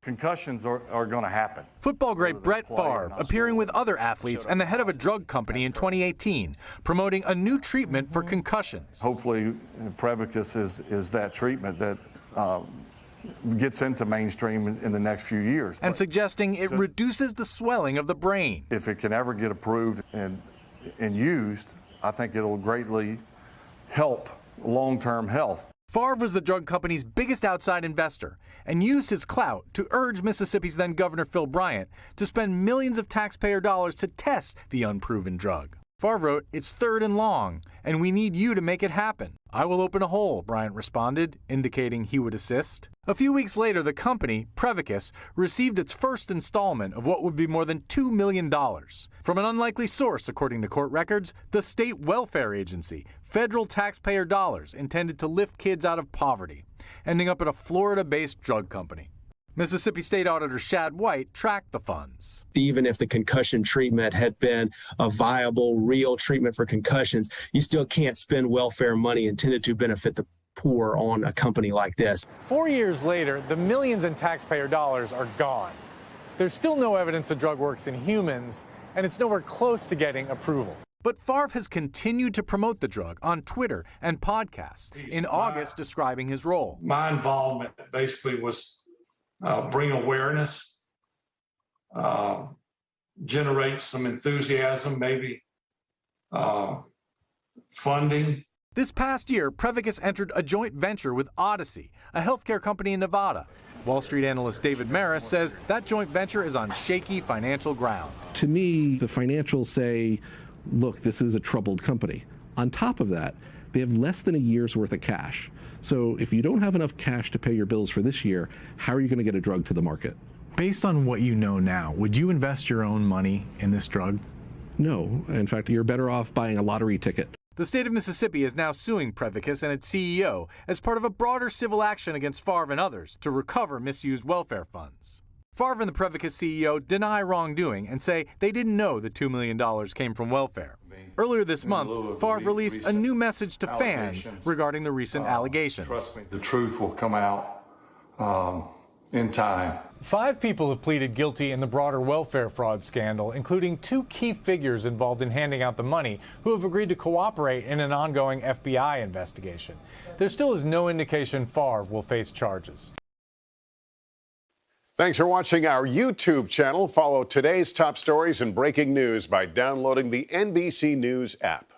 Concussions are going to happen. Football great Brett Favre appearing with other athletes and the head of a drug company in 2018, promoting a new treatment for concussions. Hopefully, Prevacus is that treatment that gets into mainstream in the next few years. And suggesting it reduces the swelling of the brain. If it can ever get approved and used, I think it'll greatly help long-term health. Favre was the drug company's biggest outside investor and used his clout to urge Mississippi's then Governor Phil Bryant to spend millions of taxpayer dollars to test the unproven drug. Favre wrote, "It's third and long, and we need you to make it happen." "I will open a hole," Bryant responded, indicating he would assist. A few weeks later, the company, Prevacus, received its first installment of what would be more than $2 million from an unlikely source, according to court records, the state welfare agency, federal taxpayer dollars intended to lift kids out of poverty, ending up at a Florida-based drug company. Mississippi State Auditor Shad White tracked the funds. Even if the concussion treatment had been a viable, real treatment for concussions, you still can't spend welfare money intended to benefit the poor on a company like this. 4 years later, the millions in taxpayer dollars are gone. There's still no evidence the drug works in humans, and it's nowhere close to getting approval. But Favre has continued to promote the drug on Twitter and podcasts, in August describing his role. My involvement basically was bring awareness, generate some enthusiasm, maybe funding. This past year, Prevacus entered a joint venture with Odyssey, a healthcare company in Nevada. Wall Street analyst David Maris says that joint venture is on shaky financial ground. To me, the financials say, look, this is a troubled company. On top of that, they have less than a year's worth of cash. So if you don't have enough cash to pay your bills for this year, how are you going to get a drug to the market? Based on what you know now, would you invest your own money in this drug? No. In fact, you're better off buying a lottery ticket. The state of Mississippi is now suing Prevacus and its CEO as part of a broader civil action against Favre and others to recover misused welfare funds. Favre and the Prevacus CEO deny wrongdoing and say they didn't know the $2 million came from welfare. Earlier this month, Favre released a new message to fans regarding the recent allegations. Trust me, the truth will come out in time. 5 people have pleaded guilty in the broader welfare fraud scandal, including 2 key figures involved in handing out the money who have agreed to cooperate in an ongoing FBI investigation. There still is no indication Favre will face charges. Thanks for watching our YouTube channel. Follow today's top stories and breaking news by downloading the NBC News app.